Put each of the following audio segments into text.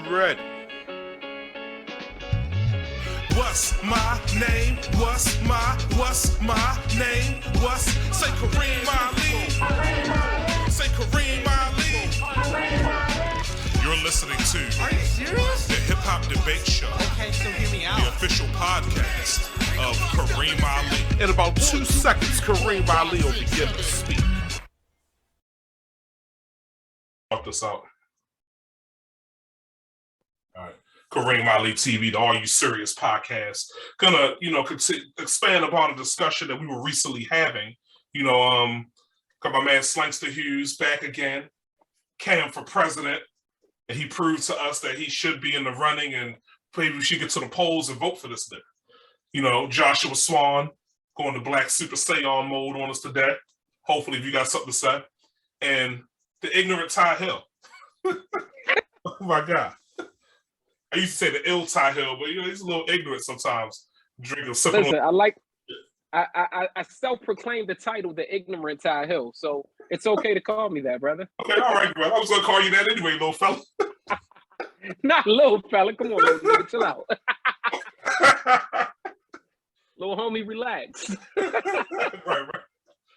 KRIT. What's my name? What's my name? Say Kareem Ali. Say Kareem Ali. You're listening to Are you serious? the Hip Hop Debate Show. Okay, so hear me out. The official podcast of Kareem Ali. In about 2 seconds, Kareem Ali will begin to speak. Talk this out. All right. Kareem Ali TV, the Are You Serious podcast. Gonna, expand upon a discussion that we were recently having. Got my man Slankster Hughes back again. Cam for president. And he proved to us that he should be in the running, and maybe we should get to the polls and vote for this nigga. Joshua Swan going to Black Super Saiyan mode on us today. Hopefully, if you got something to say. And the ignorant Ty Hill. Oh my God. I used to say the ill Ty Hill, but he's a little ignorant sometimes. Listen, I self-proclaimed the title, the ignorant Ty Hill, so it's okay to call me that, brother. Okay, all right, brother. I was gonna call you that anyway, little fella. Not little fella. Come on, little nigga, chill out. Little homie, relax. Right.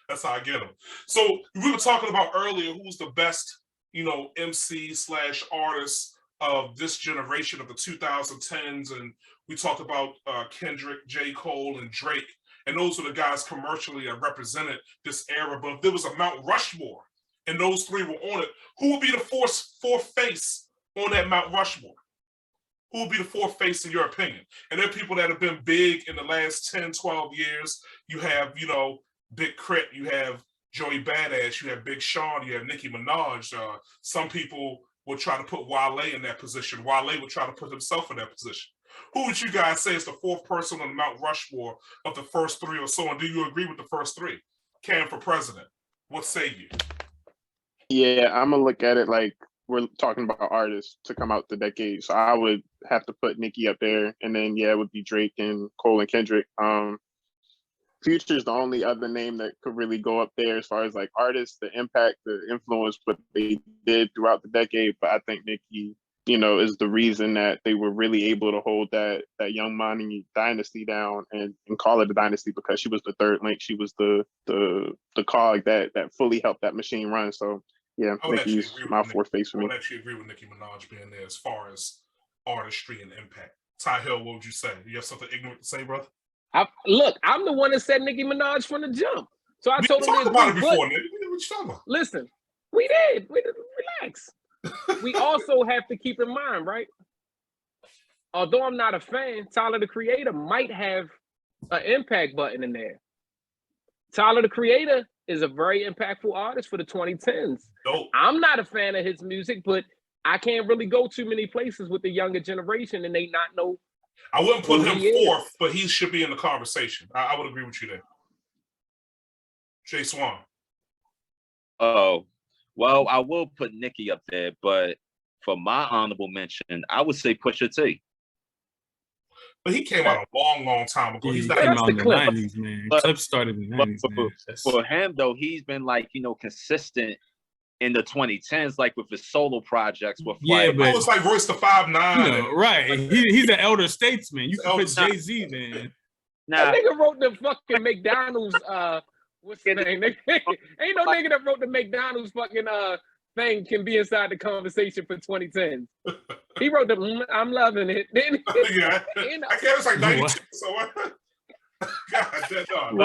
That's how I get him. So we were talking about earlier who's the best, MC/artist of this generation of the 2010s, and we talked about Kendrick, J. Cole, and Drake, and those are the guys commercially that represented this era. But if there was a Mount Rushmore and those three were on it, who would be the fourth face on that Mount Rushmore? Who would be the fourth face in your opinion? And there are people that have been big in the last 10, 12 years. You have, Big KRIT, you have Joey Badass, you have Big Sean, you have Nicki Minaj. Some people will try to put Wale in that position. Wale would try to put himself in that position. Who would you guys say is the fourth person on the Mount Rushmore of the first three or so? And do you agree with the first three? Cam for president. What say you? Yeah, I'm going to look at it like we're talking about artists to come out the decade. So I would have to put Nicki up there. And then, it would be Drake and Cole and Kendrick. Future's the only other name that could really go up there as far as like artists, the impact, the influence, what they did throughout the decade. But I think Nicki, is the reason that they were really able to hold that Young Money dynasty down and call it a dynasty, because she was the third link. She was the cog that fully helped that machine run. So yeah, Nicki's my fourth face for me. I would actually agree with Nicki Minaj being there as far as artistry and impact. Ty Hill, what would you say? You have something ignorant to say, brother? Look, I'm the one that said Nicki Minaj from the jump. So I told him talked about it before, nigga. What you talking about? Listen, we did. Relax. We also have to keep in mind, right? Although I'm not a fan, Tyler the Creator might have an impact button in there. Tyler the Creator is a very impactful artist for the 2010s. Dope. I'm not a fan of his music, but I can't really go too many places with the younger generation and they not know. I wouldn't put him fourth, but he should be in the conversation. I would agree with you there. Jay Swan. Oh, well, I will put Nicki up there, but for my honorable mention, I would say Pusha T. But he came out a long, long time ago. He's not out in the 90s, man. Clip started in the 90s, man. For him, though, he's been consistent in the 2010s, like with his solo projects. With but it was like Royce the 5'9". Right. He's an elder statesman. You can put Jay-Z, man. That nigga wrote the fucking McDonald's, what's the name? Ain't no nigga that wrote the McDonald's fucking thing can be inside the conversation for 2010. He wrote the I'm loving it. Yeah. I can't, it's like 92. So God, that's all.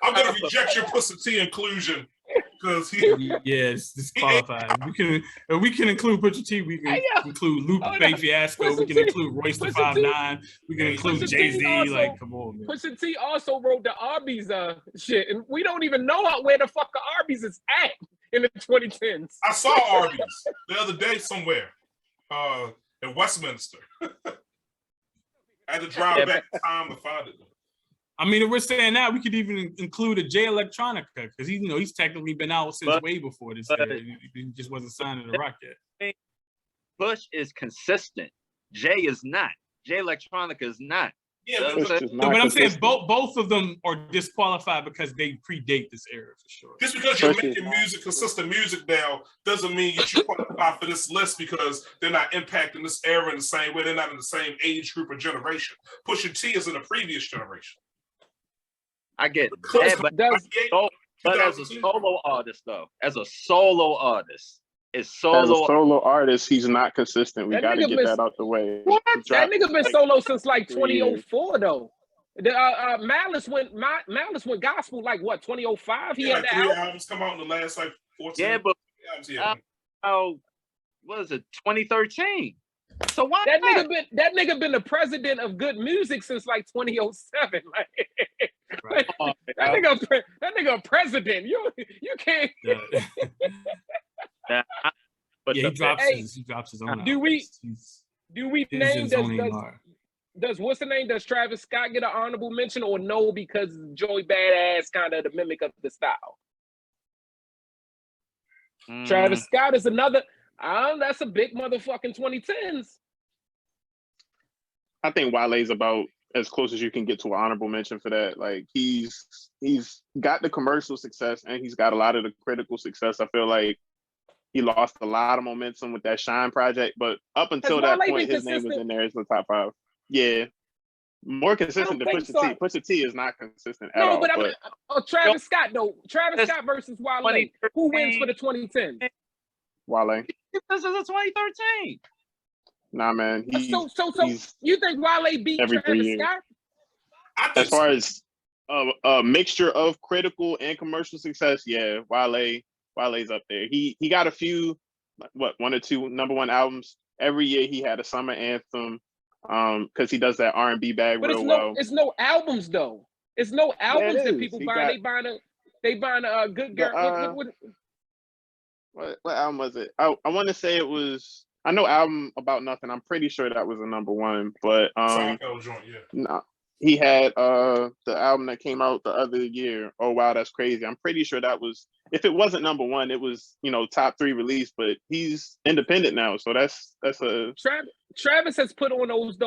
I'm gonna reject your Pussy T inclusion because it's disqualified. We can include Pusha T. We can include Lupe Fiasco. We can include Royce the 5'9". We can include Jay-Z. Come on, man. Pusha T also wrote the Arby's shit, and we don't even know where the fuck the Arby's is at in the 2010s. I saw Arby's the other day somewhere in Westminster. I had to drive back in time to find it. I mean, if we're saying that, we could even include a Jay Electronica, because he's technically been out since way before this. He just wasn't signed to the Rock yet. Push is consistent. Jay is not. Jay Electronica is not. Yeah, That's Push it. is No, not but I'm saying consistent. both of them are disqualified because they predate this era for sure. just because you're Push is making not music, consistent music now, doesn't mean that you qualify for this list because they're not impacting this era in the same way. They're not in the same age group or generation. Pusha T is in the previous generation. I get So that, but as a 2002. solo artist, though, as a solo artist, As a solo. solo artist, he's not consistent. We That got to nigga get been- that out the way. What? He That dropped, nigga been like, solo since like 3 years. 2004 though. The Malice went gospel like what 2005. He Yeah, had like that 3 album. albums come out in the last like 14 Yeah, but albums. Yeah. oh, what is it? 2013. So why That not? nigga been the president of good music since like 2007. Like, Oh, that nigga a president. You can't. yeah, but Yeah, the- he drops Hey, his own. do we- albums. He's Do we his name is only does what's the name? Does Travis Scott get an honorable mention or no? Because Joey Badass kind of the mimic of the style. Travis Scott is another. That's a big motherfucking 2010s. I think Wale's about as close as you can get to an honorable mention for that. Like he's got the commercial success and he's got a lot of the critical success. I feel like he lost a lot of momentum with that Shine project, but up until that Wale point, been his name was consistent? in there as the top 5. Yeah, more consistent than think Pusha so. T. Pusha T is not consistent at No, all. but I mean, Travis Scott though. Travis Scott versus Wale. 2013. Who wins for the 2010s? Wale, This is a 2013. nah, man, he's You think Wale beat every 3 Travis years. Scott? I think As far as a mixture of critical and commercial success, yeah, Wale's up there. He got a few, what, 1 or 2 #1 albums. Every year he had a summer anthem, because he does that R&B bag But real well. it's no albums though. It's no albums that is. people He buy. got- They buying a good girl. What album was it? I want to say it was. I know Album About Nothing. I'm pretty sure that was a #1, but Seinfeld joint, yeah. no, he had the album that came out the other year. Oh wow, that's crazy. I'm pretty sure that was. If it wasn't #1, it was top 3 release. But he's independent now, so that's a. Travis has put on those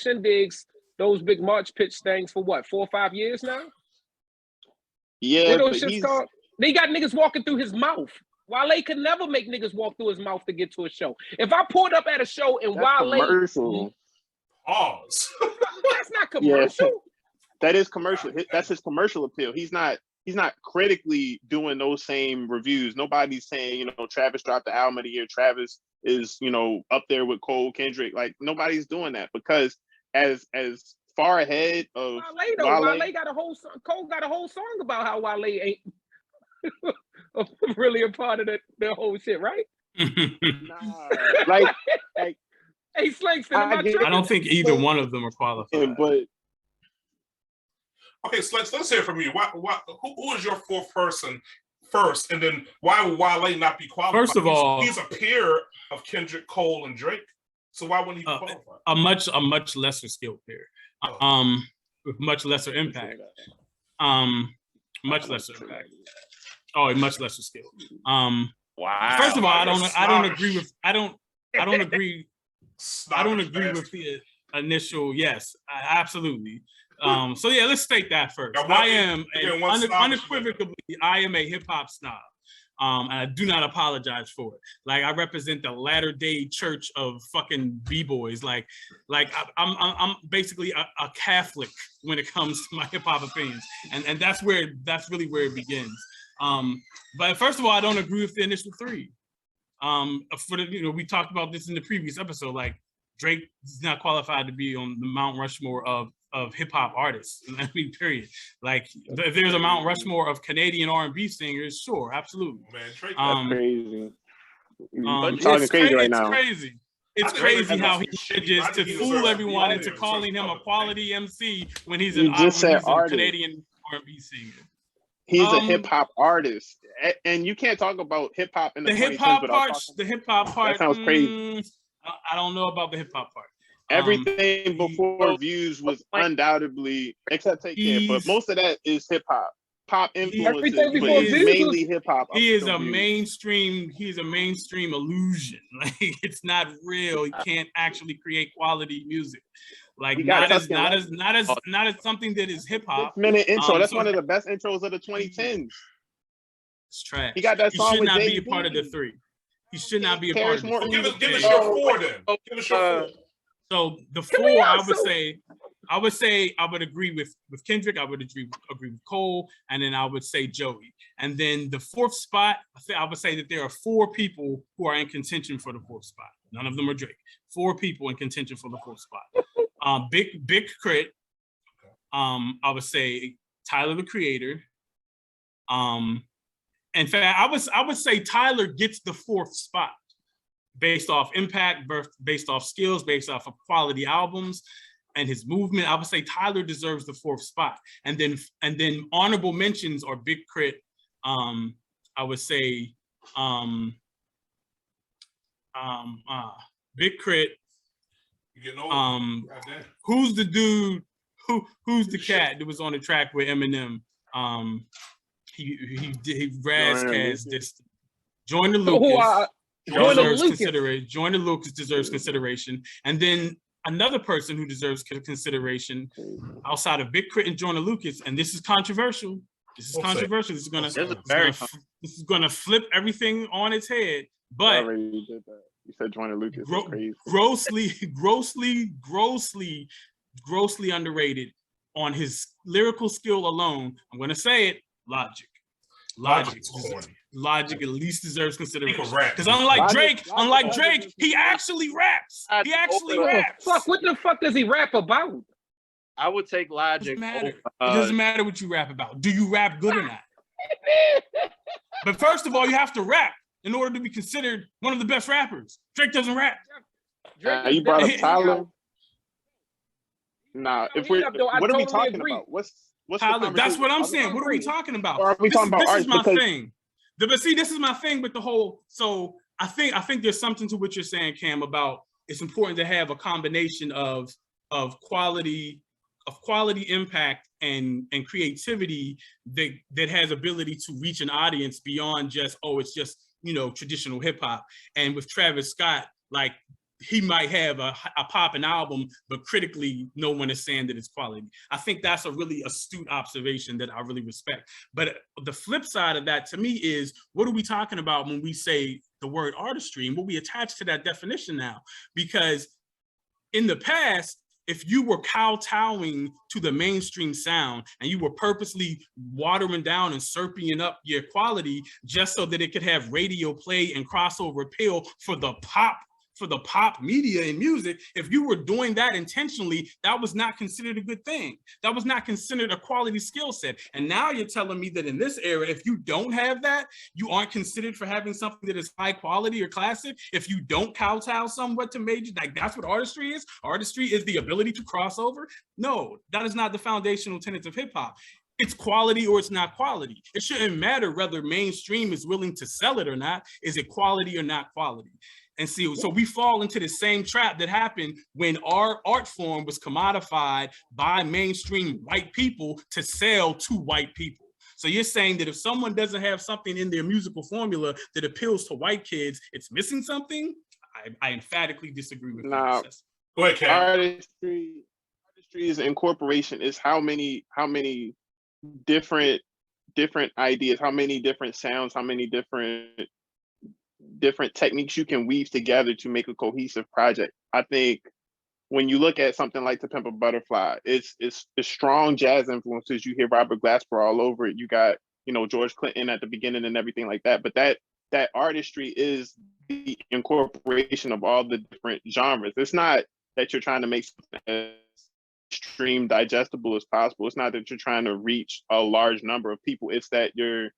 shindigs, those big March pitch things for what 4 or 5 years now. Yeah, What but those shits he's called? They got niggas walking through his mouth. Wale could never make niggas walk through his mouth to get to a show. If I pulled up at a show and that's Wale, commercial. Pause. that's not commercial. That is commercial. That's his commercial appeal. He's not critically doing those same reviews. Nobody's saying, Travis dropped the album of the year. Travis is, up there with Cole, Kendrick. Like nobody's doing that because as far ahead of Wale got a whole song. Cole got a whole song about how Wale ain't really a part of the whole shit, right? nah, like Hey, Slangston, I don't think either one of them are qualified. but Okay, so let's hear from you. Who is your 4th person first, and then why would Wale not be qualified? First of all, he's a peer of Kendrick, Cole, and Drake. So why wouldn't he be qualified? a much lesser skilled peer, with much lesser impact, much lesser impact. Oh, much lesser skill. Wow. First of all, I don't agree with the initial. Yes, absolutely. So yeah, let's state that first. I am unequivocally, I am a hip hop snob. And I do not apologize for it. Like I represent the latter day church of fucking b-boys. Like I'm basically a Catholic when it comes to my hip hop opinions, and that's really where it begins. But first of all, I don't agree with the initial 3. We talked about this in the previous episode. Like Drake is not qualified to be on the Mount Rushmore of hip hop artists. I mean, period. Like if there's a Mount Rushmore of Canadian R&B singers, sure, absolutely. Man, Drake, that's crazy. It's talking crazy right now. It's crazy how he manages to fool everyone into calling him a quality MC when he's a Canadian R&B singer. He's a hip hop artist, and you can't talk about hip hop in the hip hop part. The hip hop part. That sounds crazy. I don't know about the hip hop part. Everything before Views was undoubtedly, except Take Care, but most of that is hip hop. Pop influences, but it's mainly hip hop. He is a mainstream. He's a mainstream illusion. Like it's not real. He can't actually create quality music. Like He got not as something that is hip hop. 6-minute intro. That's so one of the best intros of the 2010s. It's trash. He got that He song should with not be Jay-Z. a part of the three. He should not be a part of the Morton. three. Give us your four then. Give us your four. So the four, I would agree with Kendrick. I would agree with Cole, and then I would say Joey. And then the fourth spot, I would say that there are four people who are in contention for the fourth spot. None of them are Drake. Four people in contention for the fourth spot. Big KRIT. I would say Tyler the Creator. In fact, I would say Tyler gets the fourth spot based off impact, based off skills, based off of quality albums and his movement. I would say Tyler deserves the fourth spot. And then honorable mentions are Big KRIT. I would say Big KRIT. Who's the dude? Who's the cat that was on the track with Eminem? He Razcast this. Joyner Lucas. Joyner Lucas deserves consideration. And then another person who deserves consideration outside of Big KRIT and Joyner Lucas, and this is controversial. This is gonna flip everything on its head. But you said Joyner Lucas. Grossly underrated on his lyrical skill alone. I'm gonna say it. Logic at least deserves consideration. Because unlike Drake, he actually raps. Fuck, what the fuck does he rap about? I would take Logic. It doesn't matter what you rap about. Do you rap good or not? But first of all, you have to rap in order to be considered one of the best rappers. Drake doesn't rap. You brought up Tyler. Nah, what are we talking about? What's Tyler? That's what I'm saying. What are we talking about? Or are we talking about this artists? Is my thing. But see, this is my thing with the whole. So I think there's something to what you're saying, Cam, about it's important to have a combination of quality impact and creativity that has ability to reach an audience beyond just it's just traditional hip hop. And with Travis Scott, like, he might have a popping album, but critically, no one is saying that it's quality. I think that's a really astute observation that I really respect. But the flip side of that to me is, what are we talking about when we say the word artistry and what we attach to that definition now? Because in the past, if you were kowtowing to the mainstream sound and you were purposely watering down and syruping up your quality just so that it could have radio play and crossover appeal for the pop media and music, if you were doing that intentionally, that was not considered a good thing. That was not considered a quality skill set. And now you're telling me that in this era, if you don't have that, you aren't considered for having something that is high quality or classic. If you don't kowtow somewhat to major, like, that's what artistry is. Artistry is the ability to cross over. No, that is not the foundational tenets of hip hop. It's quality or it's not quality. It shouldn't matter whether mainstream is willing to sell it or not. Is it quality or not quality? And see, so we fall into the same trap that happened when our art form was commodified by mainstream white people to sell to white people. So you're saying that if someone doesn't have something in their musical formula that appeals to white kids, it's missing something? I emphatically disagree with that. Go ahead, Cam. Artistry is incorporation. Is how many different ideas, how many different sounds, how many different techniques you can weave together to make a cohesive project. I think when you look at something like To Pimp a Butterfly, it's strong jazz influences. You hear Robert Glasper all over it. You got George Clinton at the beginning and everything like that. But that artistry is the incorporation of all the different genres. It's not that you're trying to make something as extreme digestible as possible. It's not that you're trying to reach a large number of people. It's that you're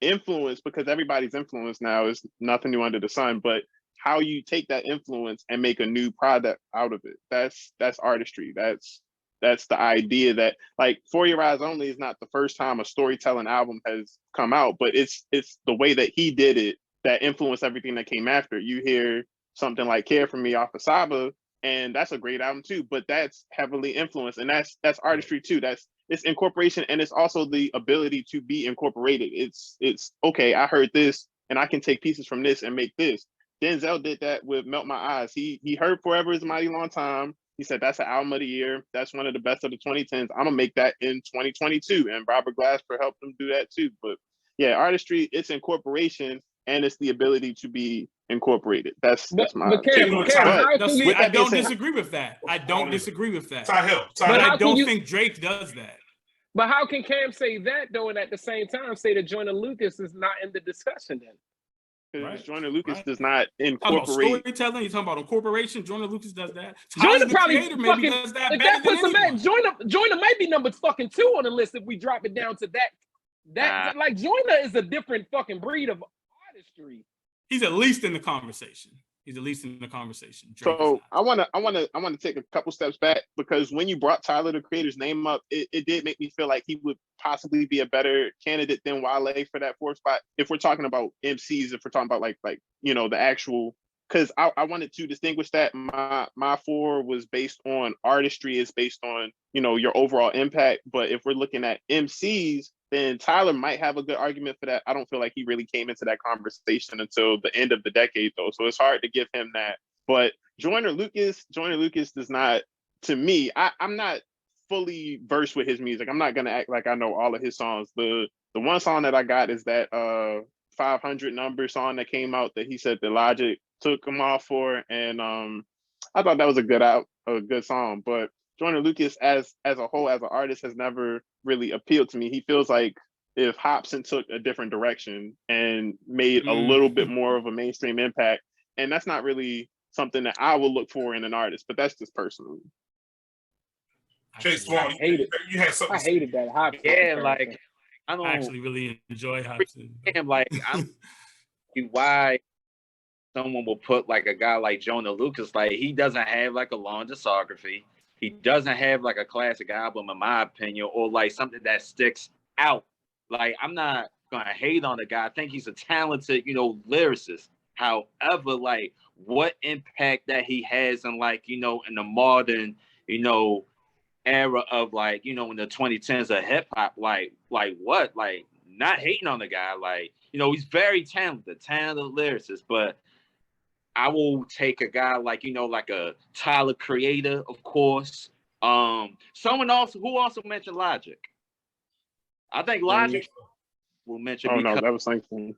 influence, because everybody's influence now is nothing new under the sun, but how you take that influence and make a new product out of it. That's artistry. That's the idea that, like, For Your Eyes Only is not the first time a storytelling album has come out, but it's the way that he did it that influenced everything that came after. You hear something like Care For Me off of Saba, and that's a great album too, but that's heavily influenced, and that's artistry too. It's incorporation, and it's also the ability to be incorporated. It's okay, I heard this and I can take pieces from this and make this. Denzel did that with Melt My Eyes. He heard Forever Is a Mighty Long Time. He said that's an album of the year. That's one of the best of the 2010s. I'm gonna make that in 2022, and Robert Glasper helped him do that too. But yeah, artistry, it's incorporation, and it's the ability to be incorporated. That's my. But Cam, I don't disagree with that. I don't disagree with that. But I don't think Drake does that. But how can Cam say that though, and at the same time say that Joyner Lucas is not in the discussion then? Because Joyner Lucas does not incorporate storytelling. You're talking about incorporation. Joyner Lucas does that. Joyner probably maybe does that. If that puts him at Joyner might be number fucking 2 on the list if we drop it down to that. Like Joyner is a different fucking breed of artistry. He's at least in the conversation. So I want to take a couple steps back, because when you brought Tyler the Creator's name up, it did make me feel like he would possibly be a better candidate than Wale for that 4th spot. If we're talking about MCs, if we're talking about like the actual, because I wanted to distinguish that my 4 was based on artistry, is based on your overall impact. But if we're looking at MCs, then Tyler might have a good argument for that. I don't feel like he really came into that conversation until the end of the decade, though. So it's hard to give him that. But Joyner Lucas does not, to me, I'm not fully versed with his music. I'm not gonna act like I know all of his songs. The one song that I got is that 500 number song that came out that he said that Logic took him off for, and I thought that was a good song. But Joyner Lucas as a whole, as an artist, has never really appealed to me. He feels like if Hopsin took a different direction and made a little bit more of a mainstream impact, and that's not really something that I would look for in an artist, but that's just personally. Chase Swan, you had something. I hated that Hopsin. Yeah, like I don't actually really enjoy Hopsin. Like I'm why someone will put like a guy like Joyner Lucas, like he doesn't have like a long discography. He doesn't have like a classic album, in my opinion, or like something that sticks out. Like, I'm not gonna hate on the guy. I think he's a talented, lyricist. However, like what impact that he has in like, in the modern, era of like, in the 2010s of hip hop, like what? Like not hating on the guy. Like, he's very talented lyricist, but I will take a guy like, like a Tyler Creator, of course. Someone else who also mentioned Logic. I think Logic will mention. Oh, no, that was something.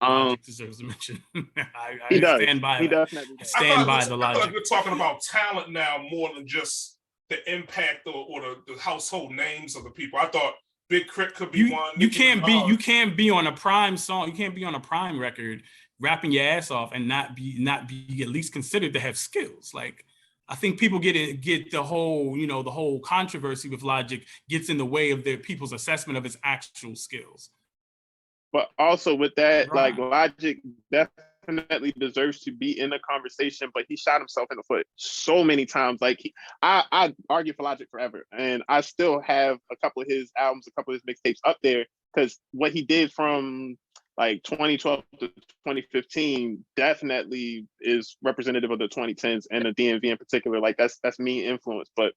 Logic deserves a mention. I stand by the Logic. I feel like we're talking about talent now more than just the impact or the household names of the people. I thought Big KRIT could be one. You can't be on a prime song. You can't be on a prime record rapping your ass off and not be at least considered to have skills. Like, I think people get the whole, the whole controversy with Logic gets in the way of their people's assessment of his actual skills. But also with that, like Logic definitely deserves to be in the conversation, but he shot himself in the foot so many times. Like I argue for Logic forever, and I still have a couple of his albums, a couple of his mixtapes up there, because what he did from like 2012 to 2015 definitely is representative of the 2010s and the DMV in particular. Like that's me influence. But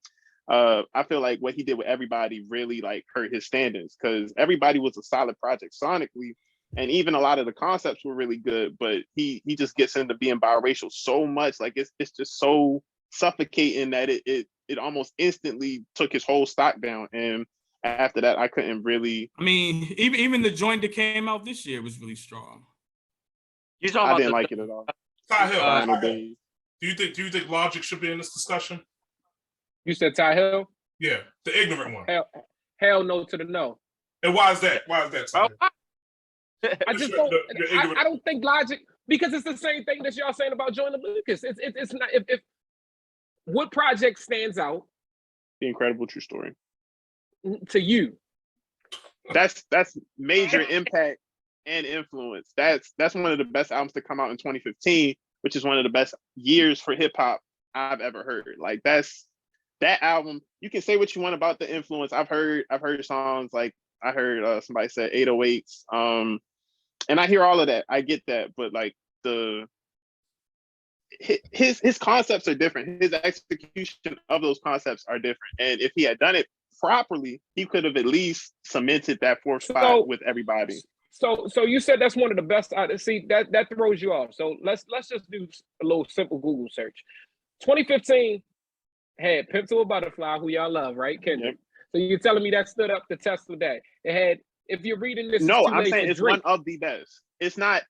I feel like what he did with Everybody really like hurt his standings, because Everybody was a solid project sonically, and even a lot of the concepts were really good, but he just gets into being biracial so much. Like it's just so suffocating that it almost instantly took his whole stock down. And after that, I couldn't really. I mean, even the joint that came out this year was really strong. I didn't like it at all. Ty Hill, do you think Logic should be in this discussion? You said Ty Hill? Yeah, the ignorant one. Hell no to the no. And why is that? Why is that, Ty? I just don't. I don't think Logic, because it's the same thing that y'all saying about Joyner Lucas. It's not. If what project stands out? The Incredible True Story. To you, that's major impact and influence. That's one of the best albums to come out in 2015, which is one of the best years for hip hop I've ever heard. Like that album. You can say what you want about the influence. I've heard songs like I heard somebody said 808s, and I hear all of that. I get that, but like his concepts are different. His execution of those concepts are different, and if he had done it properly, he could have at least cemented that 4th spot with Everybody. So you said that's one of the best. See, that throws you off. So let's just do a little simple Google search. 2015, had Pimp to a Butterfly, who y'all love, right, Kendrick? Yep. So you're telling me that stood up the test of that? It had. If you're reading this, No, it's too I'm late saying for it's Drake. one of the best. It's not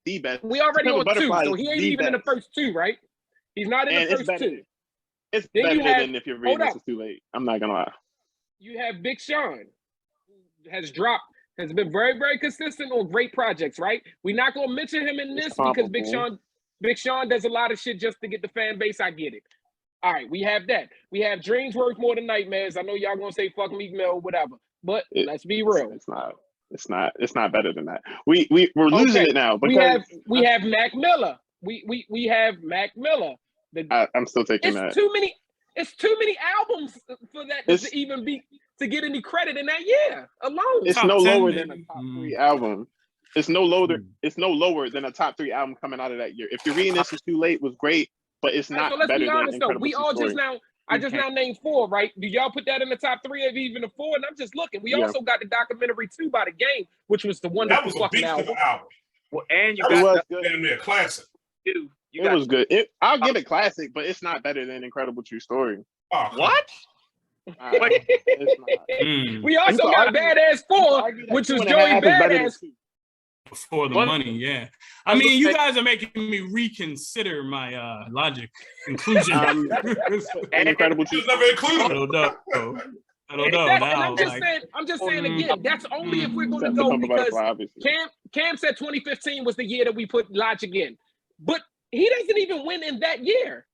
the best. We already Pimp a on two, Butterfly so is he ain't the even in the best. first two, right? He's not in And the it's first better. two. It's Then better you have- than if you're reading hold this up. is too late. I'm not gonna lie. You have Big Sean, who has been very, very consistent on great projects, right? We're not gonna mention him in It's this because comparable. Big Sean does a lot of shit just to get the fan base. I get it. All right, we have that. We have Dreams Worth More Than Nightmares. I know y'all gonna say fuck Meek Mill, whatever, but let's be real. It's not better than that. We're losing it now because we have Mac Miller. We have Mac Miller. I'm still taking that. It's too many albums for that to even be to get any credit in that year alone. It's Top no 10, lower than a maybe. top 3 album. It's no lower than a top 3 album coming out of that year. If you're reading this is too late was great, but it's not So let's better be honest than though. Incredible We all True just Story. I just now named 4, right? Do y'all put that in the top 3 of even the 4? And I'm just looking. We Yeah. also got the documentary 2 by The Game, which was the That wonderful was a fucking beast of album. an album. Well, and you That It got was the good. damn near classic. you It got was good. I'll give it classic, but it's not better than Incredible True Story. Oh, come what? It's not. Mm. We also can got argue- Badass 4, Argue that which was 2.5 Joey is better than Badass. 2. For the What? money, yeah. I mean, you guys are making me reconsider my logic conclusion. And Incredible on. He True was never I included. don't know. I don't know And now. I'm just saying again, that's only if we're going to Except go for Pimp a because Butterfly, obviously. Cam said 2015 was the year that we put Logic in, but he doesn't even win in that year.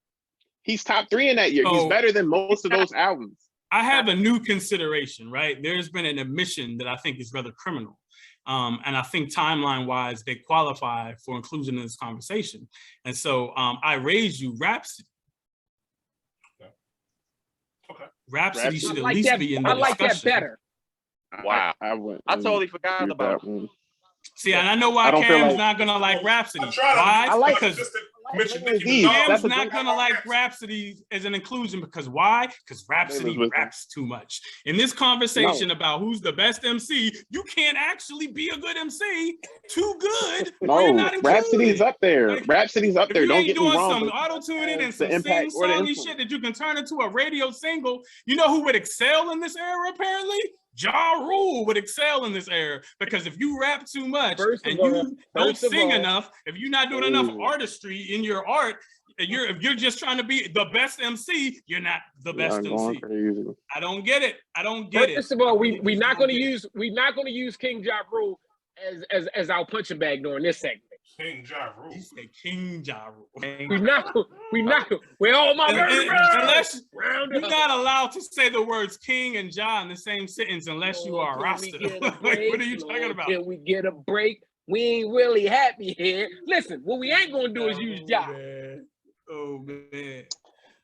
He's top 3 in that year. He's So- better than most of those albums. I have a new consideration, right? There's been an admission that I think is rather criminal. And I think timeline-wise, they qualify for inclusion in this conversation. And so I raised you Rhapsody. Okay. Rhapsody should I at like least that. be in the I like that discussion. better. Wow. I wouldn't I totally forgot use about that one. See, and I know why I don't feel Cam's like- not gonna like Rhapsody. I tried to- Why? I like- Because Just to mention Like Nicki these. Minaj. That's Cam's a not good- gonna like Rhapsody as an inclusion because why? Because Rhapsody with raps too much. In this conversation about who's the best MC, you can't actually be a good MC too good. or you're No, not included. Rhapsody's up there. Like, Rhapsody's up If there. you Don't ain't get me doing wrong. some but auto-tuning and the some impact or the sing-songy influence. shit that you can turn into a radio single, you know who would excel in this era apparently? Ja Rule would excel in this era because if you rap too much First of and all- you don't first of sing all- enough, if you're not doing enough Ooh. artistry in your art, if you're just trying to be the best MC, you're not the best Y'all going MC. crazy. I don't get it. I don't get it. First of all, I really we're not don't going to get it. use King Ja Rule as our punching bag during this segment. King Ja Rule. He said King Ja Rule. We're all my Unless round you're up. not allowed to say the words King and Ja in the same sentence unless you are a Lord, can roster. we get a Like, break? what are you talking Lord, about? Can we get a break? We ain't really happy here. Listen, what we ain't gonna do is use Ja. Man. Oh man. You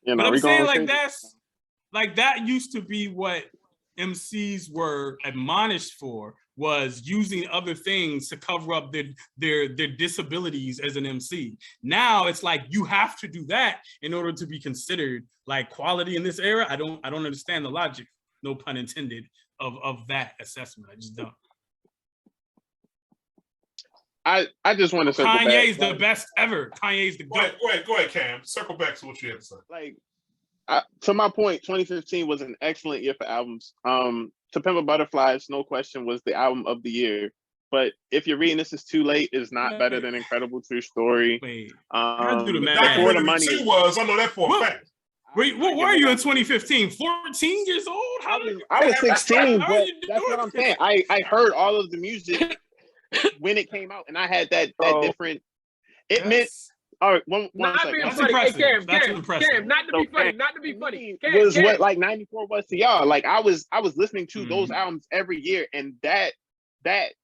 know, But I'm we saying going like crazy. that used to be what MCs were admonished for, was using other things to cover up their disabilities as an MC. Now it's like you have to do that in order to be considered like quality in this era. I don't understand the logic, no pun intended, of that assessment. I just don't. I just want to circle Kanye's back. the best ever. Kanye's the Go ahead, GOAT. go ahead, Cam. Circle back to what you had to say. Like, to my point, 2015 was an excellent year for albums. To Pimp a Butterfly, it's no question, was the album of the year. But if you're reading This Is Too Late, is not better than Incredible True Story. Wait, I do the The math. For the documentary money. 2 was, I know that for a What? fact. Wait, what were you in 2015? 14 years old? I was 16, How are but you that's what doing I'm saying. I heard all of the music when it came out, and I had that different. It meant. All right, one Not second. being That's funny. impressive. Hey, That's Cam, impressive. Cam, not to be Okay. funny, not to be funny. Cam, Was Cam. what like 94 was to y'all. Like I was listening to those Mhm. albums every year, and that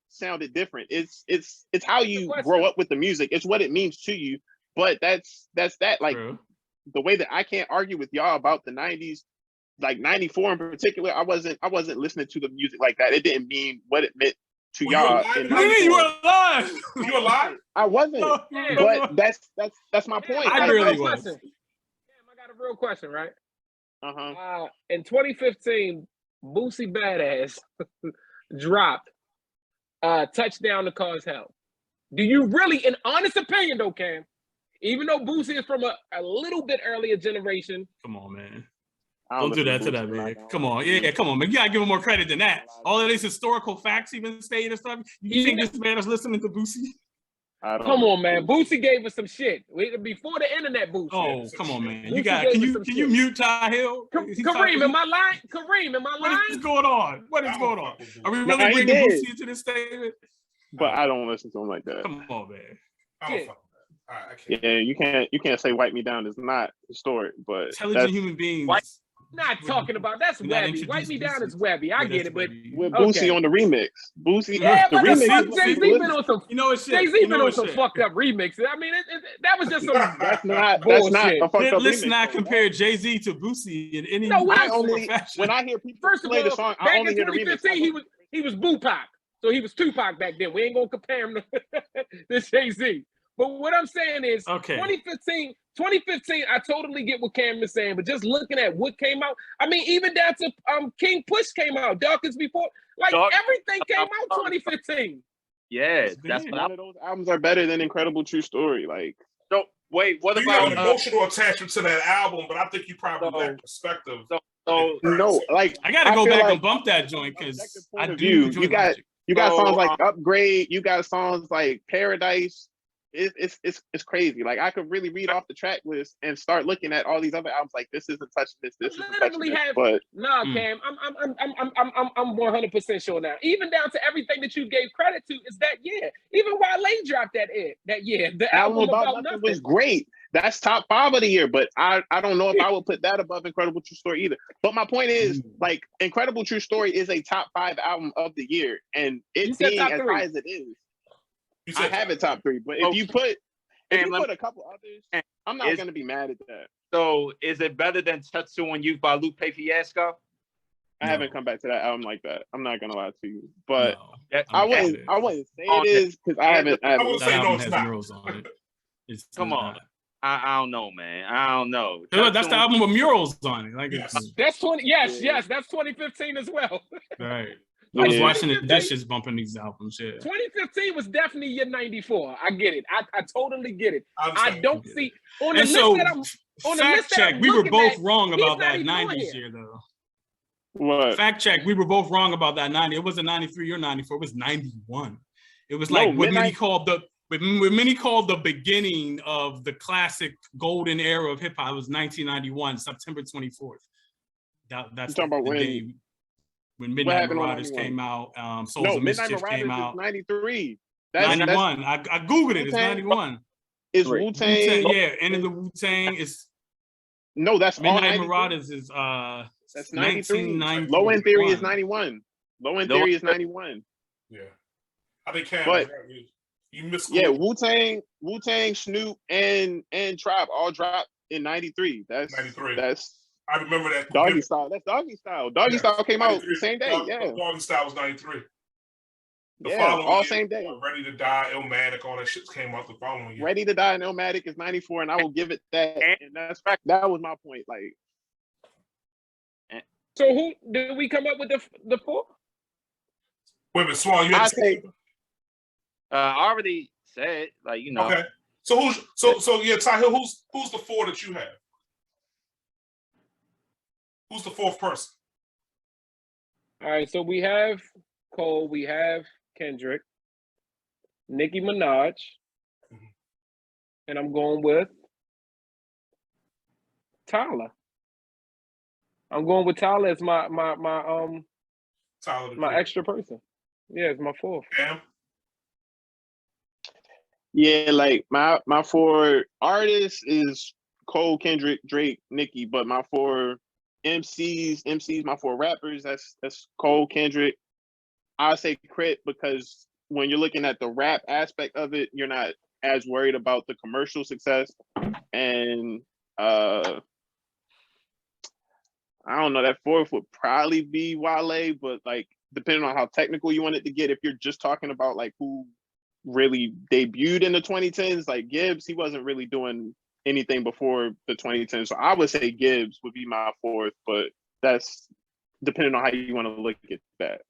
sounded different. It's how you question. grow up with the music. It's what it means to you. But that's that. Like True. the way that I can't argue with y'all about the 90s, like 94 in particular. I wasn't listening to the music like that. It didn't mean what it meant to Were you y'all. alive in in What do you mean you 94. were alive? You alive? I wasn't. But that's my point. I got a really real was. question. Cam, I got a real question, right? Uh-huh. In 2015, Boosie Badass dropped Touchdown to Cause Hell. Do you really, in honest opinion though, Cam, even though Boosie is from a little bit earlier generation, Come on, man. Don't do that to that man. Come on, yeah, come on, man. You gotta give him more credit than that. All of these historical facts even stated and stuff. You think this man is listening to Boosie? Come on, man. Boosie gave us some shit before the internet. Boosie. Oh, come on, man. You Boosie got. Can you mute Ty Hill? Kareem, am I lying? Kareem, am I lying? What is going on? What is going on? Are we really bringing Boosie into this statement? But I don't listen to him like that. Come on, man. I don't fuck with that. All right, I can't. Yeah, you can't say wipe me down is not historic, but intelligent human beings. Not talking about that's Webby. Wipe me down is Webby. I get it, but with Boosie on the remix. Boosie, yeah, the but remix. Jay-Z been on some. You know what shit. Jay-Z been on some fucked up remixes. I mean, that was just some. That's not bullshit. a fucked up Let's remix. not compare Jay-Z to Boosie in any. No, when I hear people play the song, I only hear the remix. 2015, he was Boopac, so he was Tupac back then. We ain't gonna compare him to Jay-Z. But what I'm saying is, 2015, I totally get what Cam is saying, but just looking at what came out, I mean, even down to King Push came out, Darkest Before, everything came out 2015. Yeah, that's none of those albums are better than Incredible True Story. Like, so wait, what you about have an emotional attachment to that album? But I think you probably lack perspective. So no, like I gotta go back and bump that joint because I do. You got songs like Upgrade. You got songs like Paradise. It's crazy. Like I could really read off the track list and start looking at all these other albums. Like this isn't touching this. This isn't touching this. But Cam, I'm 100% sure now. Even down to everything that you gave credit to is that year. Even WALE dropped that year. The album about nothing was great. That's top 5 of the year. But I don't know if I would put that above Incredible True Story either. But my point is, like, Incredible True Story is a top 5 album of the year, and it being as high as it is. I have it top 3, but if you put a couple others, I'm not gonna be mad at that. So is it better than Tetsu on Youth by Lupe Fiasco? I haven't come back to that album like that. I'm not gonna lie to you, but I wouldn't say it is because I haven't. I would say no, it's not. Murals on it. Come on. I don't know, man. I don't know. That's the album with murals on it. Like that's 20. Yes, that's 2015 as well. Right. I was watching the dishes bumping these albums. Yeah. 2015 was definitely year 94. I get it. I totally get it. I don't see on the list that I'm on the fact check. We were both wrong about that 90s year though. What? Fact check. We were both wrong about that 90. It wasn't 93 or 94. It was 91. It was like what many called the beginning of the classic golden era of hip hop. It was 1991, September 24th. That's talking about the day. When Midnight Marauders came out, Souls of Mischief came out. 93. 91. I Googled it. It's 91. It's Wu-Tang. Yeah, End of the Wu-Tang is. No, that's Midnight Marauders is that's 93. Low End Theory is 91. Low End Theory is 91. Yeah, I think you missed. Yeah, Wu-Tang, Snoop, and Tribe all dropped in 93. That's 93. That's. I remember that. Doggy Style. That's Doggy Style. Doggy Style came out the same day. Doggy Style was 93. The following all year, same day. Ready to Die, Illmatic, all that shit came out the following year. Ready to Die and Illmatic is 94, and I will give it that. And that's fact. That was my point. Like, so who did we come up with the 4? Wait a minute, Swan. You had to say. I already said, like, you know. Okay. So Ty Hill, who's the 4 that you have? Who's the 4th person? All right, so we have Cole, we have Kendrick, Nicki Minaj, and I'm going with Tyler. I'm going with Tyler as my extra person. Yeah, it's my 4th. Damn. Yeah, like my 4 artists is Cole, Kendrick, Drake, Nicki, but my 4 MCs, my 4 rappers, that's Cole, Kendrick. I say KRIT because when you're looking at the rap aspect of it, you're not as worried about the commercial success. And I don't know, that 4th would probably be WALE, but like depending on how technical you want it to get, if you're just talking about like who really debuted in the 2010s, like Gibbs, he wasn't really doing anything before the 2010s. So I would say Gibbs would be my 4th, but that's depending on how you want to look at that.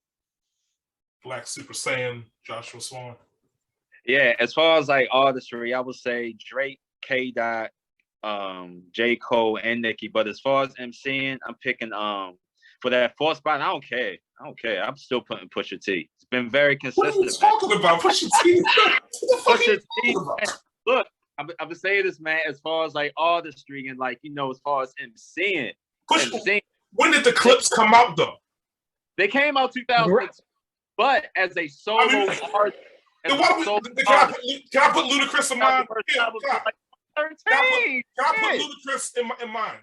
Black Super Saiyan, Joshua Swan. Yeah, as far as like artistry, I would say Drake, K. Dot, J. Cole and Nicki. But as far as MCing, I'm picking for that fourth spot. I don't care. I'm still putting Pusha T. It's been very consistent. What are you talking about, Pusha T? Pusha T. Look, I'm gonna say this, man. As far as like artistry and like as far as MCing. When did the clips come out though? They came out 2006, but as a solo artist. Can I put Ludacris in mine? Can I put Ludacris in mine?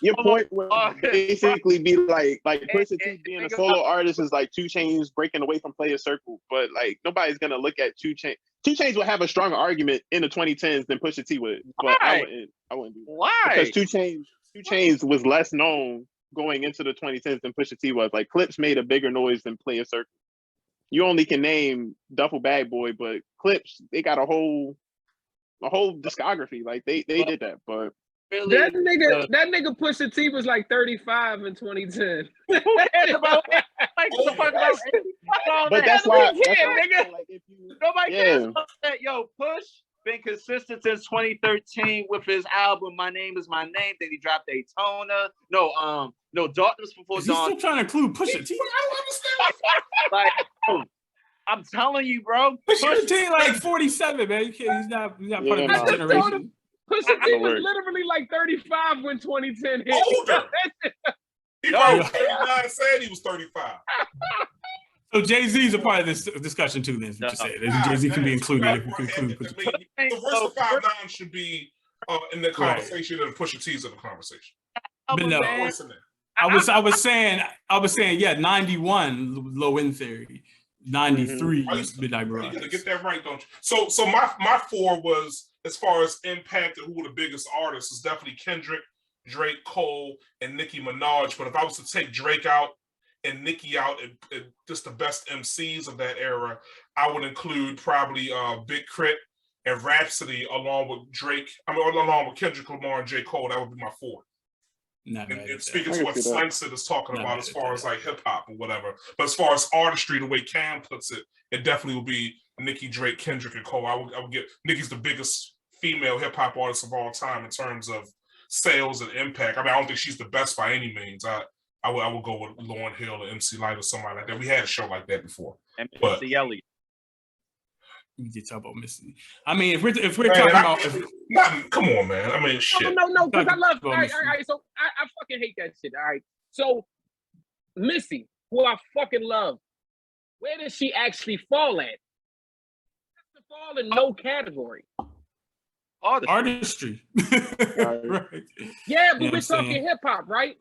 Your point would basically be like Pusha T being a solo artist is like 2 Chainz breaking away from Player Circle, but like nobody's gonna look at 2 Chainz. 2 Chainz would have a stronger argument in the 2010s than Pusha T would, but I wouldn't do that. Why? Because 2 Chainz was less known going into the 2010s than Pusha T was. Like Clips made a bigger noise than Player Circle. You only can name Duffel Bag Boy, but Clips, they got a whole discography. Like they did that, but really, that nigga Pusha T was like 35 in 2010. But that's why nigga. Like, nobody cares about that. Yo, Push been consistent since 2013 with his album "My Name Is My Name." Then he dropped Daytona. No, Darkness Before Is Dawn. He still trying to include Pusha T? I don't understand. I'm telling you, bro. Pusha T like 47, man. He's not part of this generation. Pusha T was literally like 35 when 2010 hit. Older. He probably was 39, said he was 35. So Jay-Z is a part of this discussion too, then, is what you said. Jay-Z can be included if we can include Pusha T. The Versatile 9 should be in the conversation and Pusha T's in the conversation. But no, I was saying, yeah, 91, Low End Theory. 93, Midnight Mirage. You gotta get that right, don't you? So my 4 was, as far as impact and who were the biggest artists, is definitely Kendrick, Drake, Cole, and Nicki Minaj. But if I was to take Drake out and Nicki out and just the best MCs of that era, I would include probably Big KRIT and Rhapsody along with Drake. Along with Kendrick Lamar and J. Cole. That would be my 4. And speaking to what Slankson is talking about as far as like hip hop or whatever, but as far as artistry, the way Cam puts it, it definitely will be Nicki, Drake, Kendrick, and Cole. I would get Nicki's the biggest female hip hop artist of all time in terms of sales and impact. I mean, I don't think she's the best by any means. I would go with Lauryn Hill or MC Lyte or somebody like that. We had a show like that before. And Missy Elliott. We did talk about Missy. I mean, if we're talking about, come on, man. I mean, shit. No, because I love. All right. So I fucking hate that shit. All right. So Missy, who I fucking love, where does she actually fall at? She doesn't fall in no category. Artistry. Right. Yeah, but we're talking hip hop, right?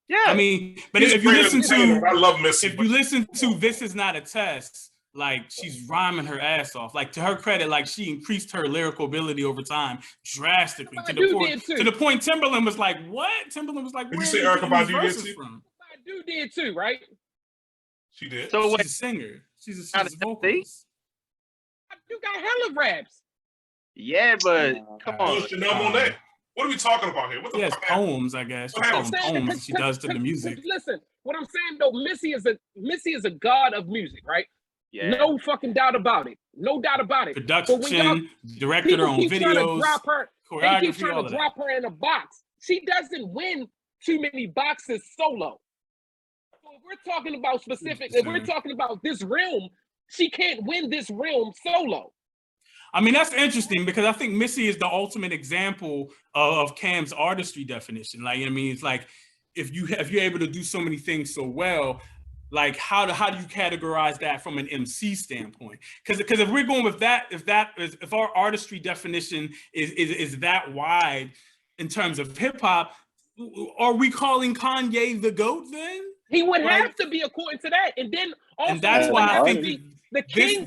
Yeah. I mean, but if you listen to, I love Missy. If you listen to "This Is Not a Test," like she's rhyming her ass off. Like to her credit, like she increased her lyrical ability over time drastically to the point Timberland was like, "What?" Timberland was like, "Did you say Erykah Badu did too?" Badu did too, right? She did. So she's a singer. She's a vocalist. You got hella raps. Yeah, but come on. What are we talking about here? What the fuck? Poems, I guess. She calls them poems she does to the music. Listen, what I'm saying though, Missy is a god of music, right? Yeah. No fucking doubt about it. No doubt about it. Production, directed her own videos, they keep trying to drop her in a box. She doesn't win too many boxes solo. So if we're talking about if we're talking about this realm, she can't win this realm solo. I mean, that's interesting because I think Missy is the ultimate example of Cam's artistry definition. Like, I mean, it's like if you're able to do so many things so well, like how do you categorize that from an MC standpoint? Because if we're going with that, if our artistry definition is that wide in terms of hip hop, are we calling Kanye the GOAT then? He would have to be according to that, and then also and that's why I think the king.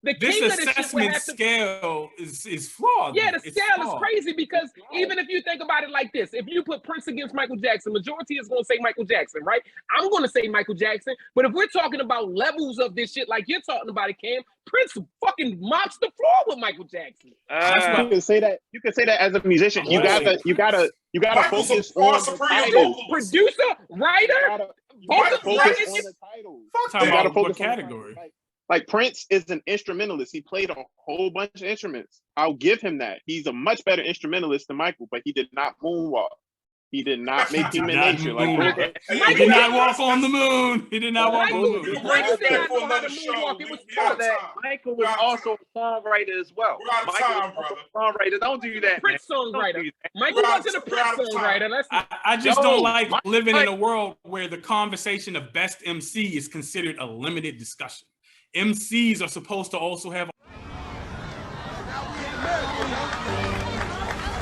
This assessment scale is flawed. Yeah, the scale is crazy because even if you think about it like this, if you put Prince against Michael Jackson, majority is going to say Michael Jackson, right? I'm going to say Michael Jackson. But if we're talking about levels of this shit like you're talking about it, Cam, Prince fucking mops the floor with Michael Jackson. You can say that. You can say that as a musician. You gotta focus on the title. Producer, writer, focus on the title. Talking about what category? Like Prince is an instrumentalist. He played a whole bunch of instruments. I'll give him that. He's a much better instrumentalist than Michael, but he did not moonwalk. He did not make human nature. Like he did not walk on the moon. He did not walk on the moon. Michael was also a songwriter as well. We're out of time, brother. Songwriter, don't do that. Prince songwriter. Michael wasn't a Prince songwriter. I just don't like living in a world where the conversation of best MC is considered a limited discussion. MCs are supposed to also have.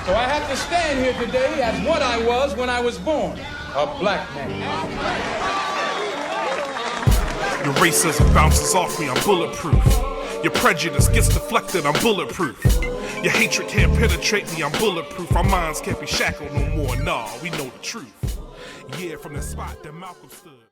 So I have to stand here today as what I was when I was born, a black man. Your racism bounces off me, I'm bulletproof. Your prejudice gets deflected, I'm bulletproof. Your hatred can't penetrate me, I'm bulletproof. Our minds can't be shackled no more, nah, we know the truth. Yeah, from the spot that Malcolm stood.